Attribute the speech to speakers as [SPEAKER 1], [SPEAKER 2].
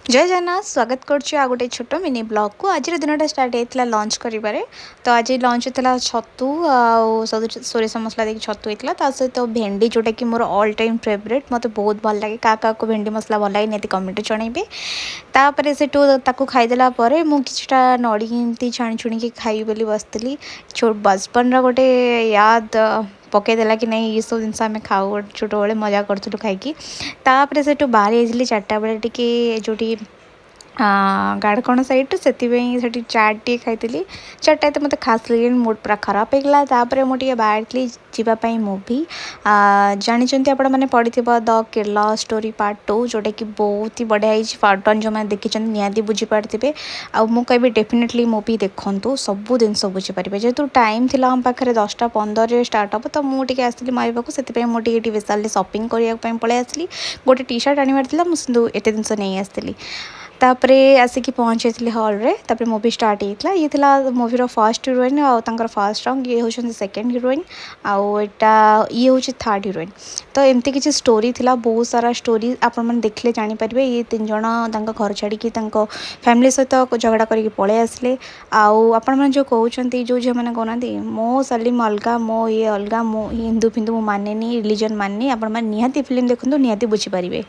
[SPEAKER 1] जय जगन्नाथ स्वागत करुच्ची आ गोटे छोट मिनी ब्लॉग को आज दिनटा स्टार्ट होता लंच करें तो आज लंच होता छतु सोरिष मसला देकी छतु होता सहित भेंडी जोटा कि मोर ऑल टाइम फेवरेट मत बहुत भल लगे क्या भेंडी मसला भल लगे नहीं कमेंट जनइबे तापर से खाईदेला मुझा नड़ी एमती छाणी छुणी खाई बोली बसती छोट बचपन गोटे याद पकईदेला कि नहीं ये सब जिन आम खाऊ छोट बड़े मजा करूँ खाई तापर से बाहरी जाइली 4टा बेले टी जो गाड़कण सैड से चाट टी खाई चाटा तो मत खास लगे मूड पूरा खराब होगा तापर मुझे बाहर जावाई मुवी जानते आपण मैंने पढ़ी द केरला स्टोरी पार्ट 2 जोटा कि बहुत ही बढ़िया है पार्ट 1 जो मैंने देखी निहाती बुझीपारे आबी डेफिनेटली मुवी देखूँ सब जिन बुझीपारे जेहतु टाइम थी आम पाखे 10:15 स्टार्ट हम तो मुझे आसली मारिबा से मुझे विशाल शॉपिंग करने पलि आसली गोटे टी शर्ट आनबार मुझे एत जिन नहीं आसती तापरे आसिक पहुँची थी हॉल रे तापरे मूवी स्टार्ट होता ये थिला मूवीर फर्स्ट हिरोइन और फर्स्ट रंग ये हूँ सेकेंड हिरोइन आटा ये हूँ थर्ड हिरोइन तो एमती किसी स्टोरी थिला बहुत सारा स्टोरी आपण मैंने देखले जानीपारे ये 3 जन घर छाड़ी फैमिली सहित झगड़ा करके पलि आसले आपण मैंने जो कहते जो झील मैंने कहना मो सलीम अलग मो ये अलग मो हिंदू फिंदू माने रिलीजन माने आपण मैंने निहाती फिल्म देखते निहाती बुझीपारे।